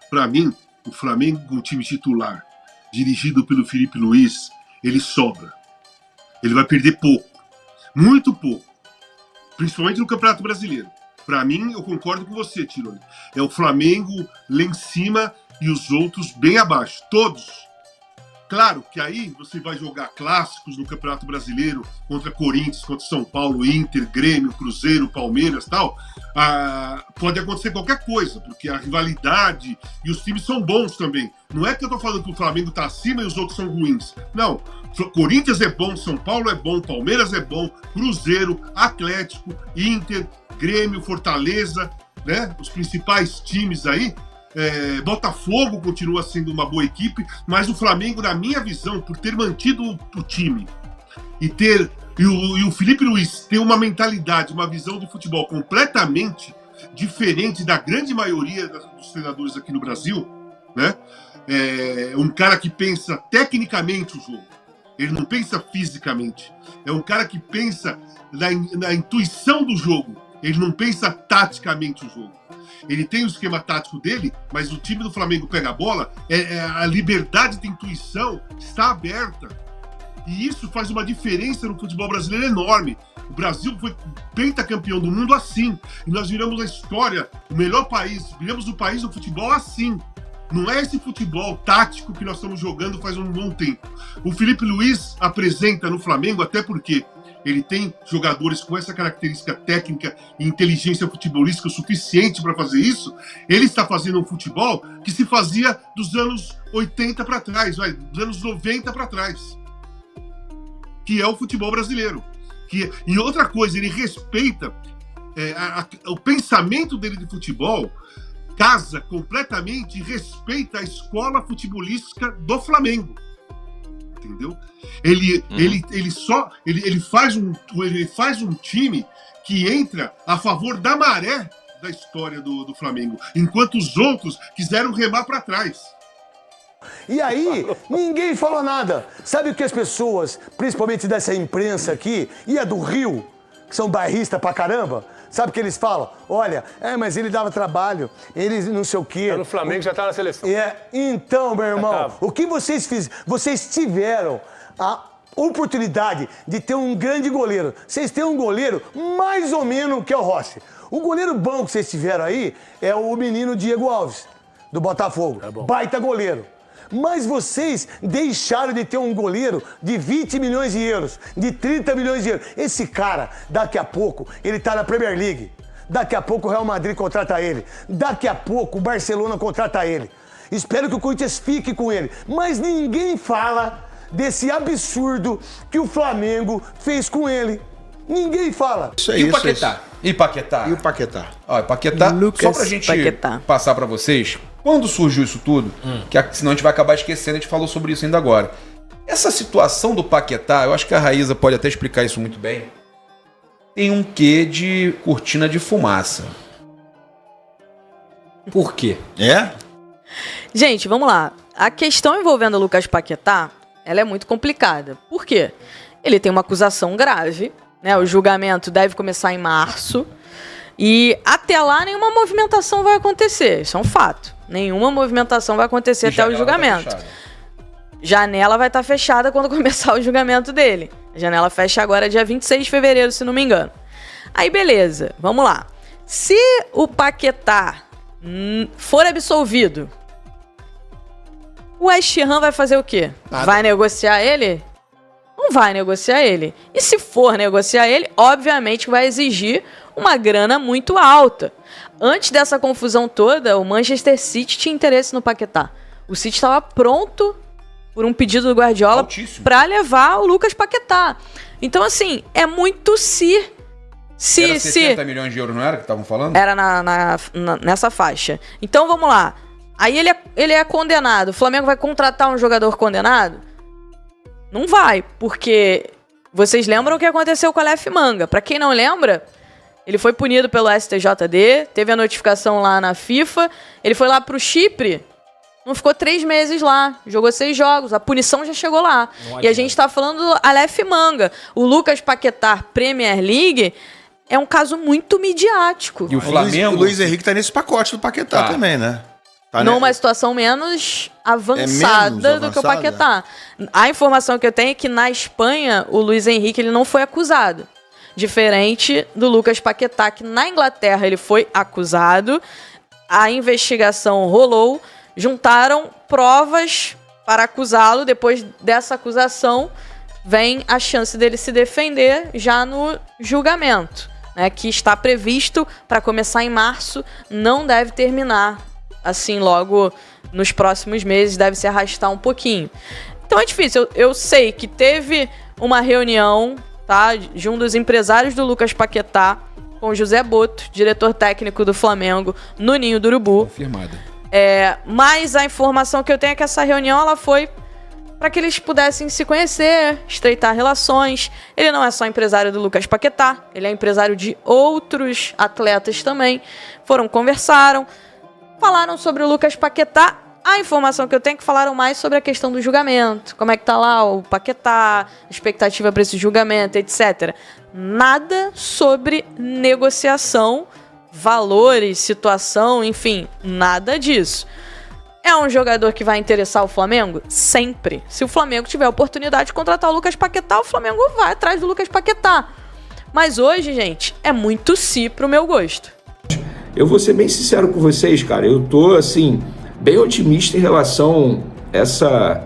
Para mim, o Flamengo com o time titular, dirigido pelo Felipe Luiz, ele sobra. Ele vai perder pouco, muito pouco, principalmente no Campeonato Brasileiro. Para mim, eu concordo com você, Tironi. É o Flamengo lá em cima e os outros bem abaixo, todos. Claro que aí você vai jogar clássicos no Campeonato Brasileiro contra Corinthians, contra São Paulo, Inter, Grêmio, Cruzeiro, Palmeiras e tal. Pode acontecer qualquer coisa, porque a rivalidade e os times são bons também. Não é que eu tô falando que o Flamengo tá acima e os outros são ruins. Não. Corinthians é bom, São Paulo é bom, Palmeiras é bom, Cruzeiro, Atlético, Inter, Grêmio, Fortaleza, né? Os principais times aí. Botafogo continua sendo uma boa equipe, mas o Flamengo, na minha visão, por ter mantido o time e o Felipe Luiz ter uma mentalidade, uma visão de futebol completamente diferente da grande maioria dos treinadores aqui no Brasil, né? Um cara que pensa tecnicamente o jogo, ele não pensa fisicamente, é um cara que pensa na intuição do jogo, ele não pensa taticamente o jogo. Ele tem o esquema tático dele, mas o time do Flamengo pega a bola, a liberdade de intuição está aberta. E isso faz uma diferença no futebol brasileiro enorme. O Brasil foi pentacampeão do mundo assim. E nós viramos a história, o melhor país, viramos o país do futebol assim. Não é esse futebol tático que nós estamos jogando faz um bom tempo. O Felipe Luiz apresenta no Flamengo, até porque ele tem jogadores com essa característica técnica e inteligência futebolística suficiente para fazer isso. Ele está fazendo um futebol que se fazia dos anos 80 para trás, dos anos 90 para trás. Que é o futebol brasileiro. E outra coisa, ele respeita o pensamento dele de futebol, casa completamente e respeita a escola futebolística do Flamengo. Entendeu? Ele faz um time que entra a favor da maré da história do Flamengo, enquanto os outros quiseram remar para trás. E aí, ninguém falou nada. Sabe o que as pessoas, principalmente dessa imprensa aqui, e a do Rio, que são bairristas pra caramba, sabe o que eles falam? Olha, mas ele dava trabalho, ele não sei o quê. No Flamengo já tá na seleção. Então, meu irmão, o que vocês fizeram? Vocês tiveram a oportunidade de ter um grande goleiro. Vocês têm um goleiro mais ou menos que é o Rossi. O goleiro bom que vocês tiveram aí é o menino Diego Alves, do Botafogo. Baita goleiro. Mas vocês deixaram de ter um goleiro de 20 milhões de euros, de 30 milhões de euros. Esse cara, daqui a pouco, ele tá na Premier League. Daqui a pouco o Real Madrid contrata ele. Daqui a pouco o Barcelona contrata ele. Espero que o Corinthians fique com ele. Mas ninguém fala desse absurdo que o Flamengo fez com ele. Ninguém fala. Isso aí, e o Paquetá? E Paquetá? E o Paquetá? Ó, Paquetá, Lucas só pra gente Paquetá. passar pra vocês, quando surgiu isso tudo, senão a gente vai acabar esquecendo, a gente falou sobre isso ainda agora. Essa situação do Paquetá, eu acho que a Raíza pode até explicar isso muito bem, tem um quê de cortina de fumaça. Por quê? Gente, vamos lá. A questão envolvendo o Lucas Paquetá, ela é muito complicada. Por quê? Ele tem uma acusação grave, né? O julgamento deve começar em março. E até lá nenhuma movimentação vai acontecer. Isso é um fato. Nenhuma movimentação vai acontecer até o julgamento. Janela vai estar fechada quando começar o julgamento dele. A janela fecha agora dia 26 de fevereiro, se não me engano. Aí beleza, vamos lá. Se o Paquetá for absolvido, o West Ham vai fazer o quê? Nada. Vai negociar ele? Não vai negociar ele. E se for negociar ele, obviamente vai exigir uma grana muito alta. Antes dessa confusão toda, o Manchester City tinha interesse no Paquetá. O City estava pronto por um pedido do Guardiola para levar o Lucas Paquetá. Então, assim, é muito Era 70 milhões de euros, não era que estavam falando? Era nessa faixa. Então, vamos lá. Aí ele é condenado. O Flamengo vai contratar um jogador condenado? Não vai, porque vocês lembram o que aconteceu com o Aleph Manga. Pra quem não lembra, ele foi punido pelo STJD, teve a notificação lá na FIFA, ele foi lá pro Chipre, não ficou 3 meses lá, jogou 6 jogos, a punição já chegou lá. E a gente tá falando do Aleph Manga. O Lucas Paquetá, Premier League, é um caso muito midiático. E o Flamengo... O Luiz Henrique tá nesse pacote do Paquetá também, né? numa situação menos avançada do que o Paquetá. A informação que eu tenho é que na Espanha o Luiz Henrique ele não foi acusado. Diferente do Lucas Paquetá, que na Inglaterra ele foi acusado, a investigação rolou, juntaram provas para acusá-lo, depois dessa acusação vem a chance dele se defender já no julgamento, né, que está previsto para começar em março, não deve terminar assim logo nos próximos meses, deve se arrastar um pouquinho. Então é difícil, eu sei que teve uma reunião, tá, de um dos empresários do Lucas Paquetá com o José Boto, diretor técnico do Flamengo, no Ninho do Urubu. Confirmada. Mas a informação que eu tenho é que essa reunião ela foi para que eles pudessem se conhecer, estreitar relações. Ele não é só empresário do Lucas Paquetá, ele é empresário de outros atletas também. Conversaram, falaram sobre o Lucas Paquetá. A informação que eu tenho é que falaram mais sobre a questão do julgamento. Como é que tá lá o Paquetá, expectativa para esse julgamento, etc. Nada sobre negociação, valores, situação, enfim, nada disso. É um jogador que vai interessar o Flamengo? Sempre. Se o Flamengo tiver a oportunidade de contratar o Lucas Paquetá, o Flamengo vai atrás do Lucas Paquetá. Mas hoje, gente, é muito pro meu gosto. Eu vou ser bem sincero com vocês, cara. Eu tô, assim, bem otimista em relação a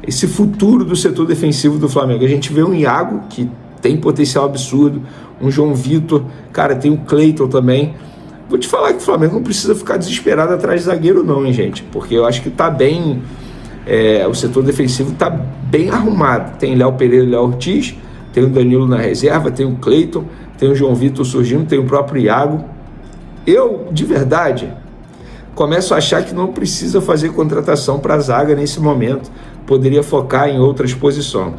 esse futuro do setor defensivo do Flamengo. A gente vê um Iago, que tem potencial absurdo, um João Vitor, cara, tem o Cleiton também. Vou te falar que o Flamengo não precisa ficar desesperado atrás de zagueiro não, hein, gente? Porque eu acho que tá bem... o setor defensivo tá bem arrumado. Tem Léo Pereira e Léo Ortiz, tem o Danilo na reserva, tem o Cleiton, tem o João Vitor surgindo, tem o próprio Iago. Eu, de verdade, começo a achar que não precisa fazer contratação para a zaga nesse momento. Poderia focar em outras posições.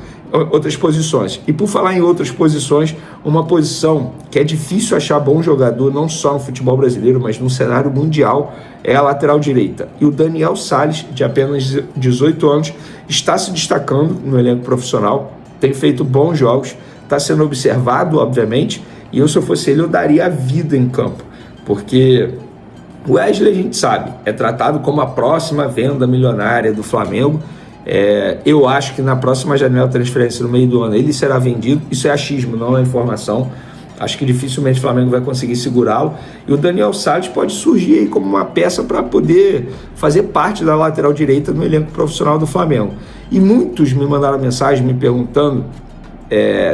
E por falar em outras posições, uma posição que é difícil achar bom jogador, não só no futebol brasileiro, mas no cenário mundial, é a lateral direita. E o Daniel Sales, de apenas 18 anos, está se destacando no elenco profissional, tem feito bons jogos, está sendo observado, obviamente, e eu, se eu fosse ele, eu daria a vida em campo, porque o Wesley, a gente sabe, é tratado como a próxima venda milionária do Flamengo. Eu acho que na próxima janela de transferência no meio do ano ele será vendido. Isso é achismo, não é informação. Acho que dificilmente o Flamengo vai conseguir segurá-lo. E o Daniel Sales pode surgir aí como uma peça para poder fazer parte da lateral direita no elenco profissional do Flamengo. E muitos me mandaram mensagem me perguntando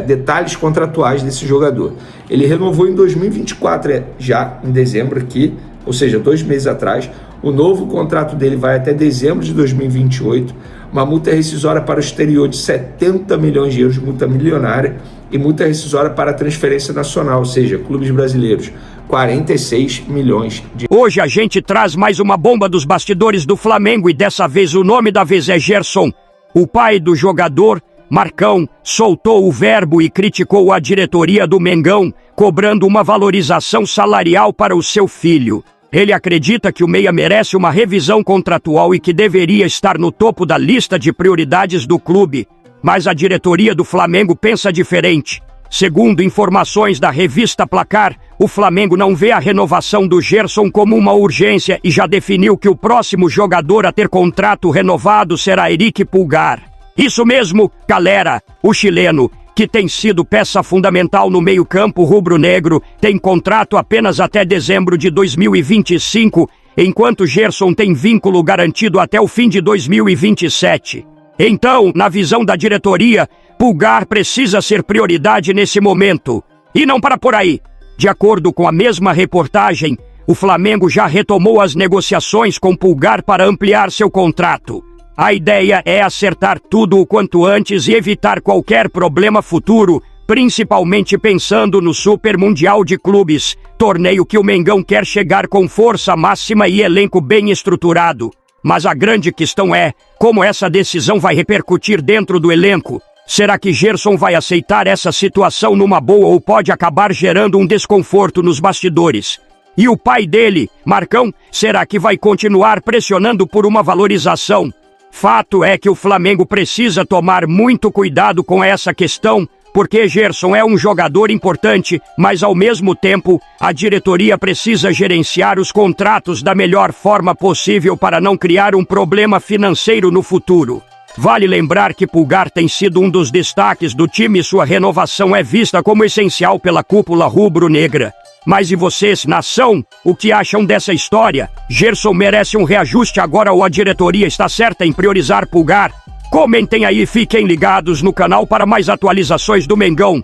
detalhes contratuais desse jogador. Ele renovou em 2024, já em dezembro aqui, ou seja, 2 meses atrás. O novo contrato dele vai até dezembro de 2028. Uma multa rescisória para o exterior de 70 milhões de euros, multa milionária, e multa rescisória para a transferência nacional, ou seja, clubes brasileiros, 46 milhões de... Hoje a gente traz mais uma bomba dos bastidores do Flamengo e dessa vez o nome da vez é Gerson. O pai do jogador, Marcão, soltou o verbo e criticou a diretoria do Mengão, cobrando uma valorização salarial para o seu filho. Ele acredita que o meia merece uma revisão contratual e que deveria estar no topo da lista de prioridades do clube. Mas a diretoria do Flamengo pensa diferente. Segundo informações da revista Placar, o Flamengo não vê a renovação do Gerson como uma urgência e já definiu que o próximo jogador a ter contrato renovado será Eric Pulgar. Isso mesmo, galera, o chileno, que tem sido peça fundamental no meio-campo rubro-negro, tem contrato apenas até dezembro de 2025, enquanto Gerson tem vínculo garantido até o fim de 2027. Então, na visão da diretoria, Pulgar precisa ser prioridade nesse momento. E não para por aí. De acordo com a mesma reportagem, o Flamengo já retomou as negociações com Pulgar para ampliar seu contrato. A ideia é acertar tudo o quanto antes e evitar qualquer problema futuro, principalmente pensando no Super Mundial de Clubes, torneio que o Mengão quer chegar com força máxima e elenco bem estruturado. Mas a grande questão é como essa decisão vai repercutir dentro do elenco. Será que Gerson vai aceitar essa situação numa boa ou pode acabar gerando um desconforto nos bastidores? E o pai dele, Marcão, será que vai continuar pressionando por uma valorização? Fato é que o Flamengo precisa tomar muito cuidado com essa questão, porque Gerson é um jogador importante, mas ao mesmo tempo, a diretoria precisa gerenciar os contratos da melhor forma possível para não criar um problema financeiro no futuro. Vale lembrar que Pulgar tem sido um dos destaques do time e sua renovação é vista como essencial pela cúpula rubro-negra. Mas e vocês, nação? O que acham dessa história? Gerson merece um reajuste agora ou a diretoria está certa em priorizar Pulgar? Comentem aí e fiquem ligados no canal para mais atualizações do Mengão.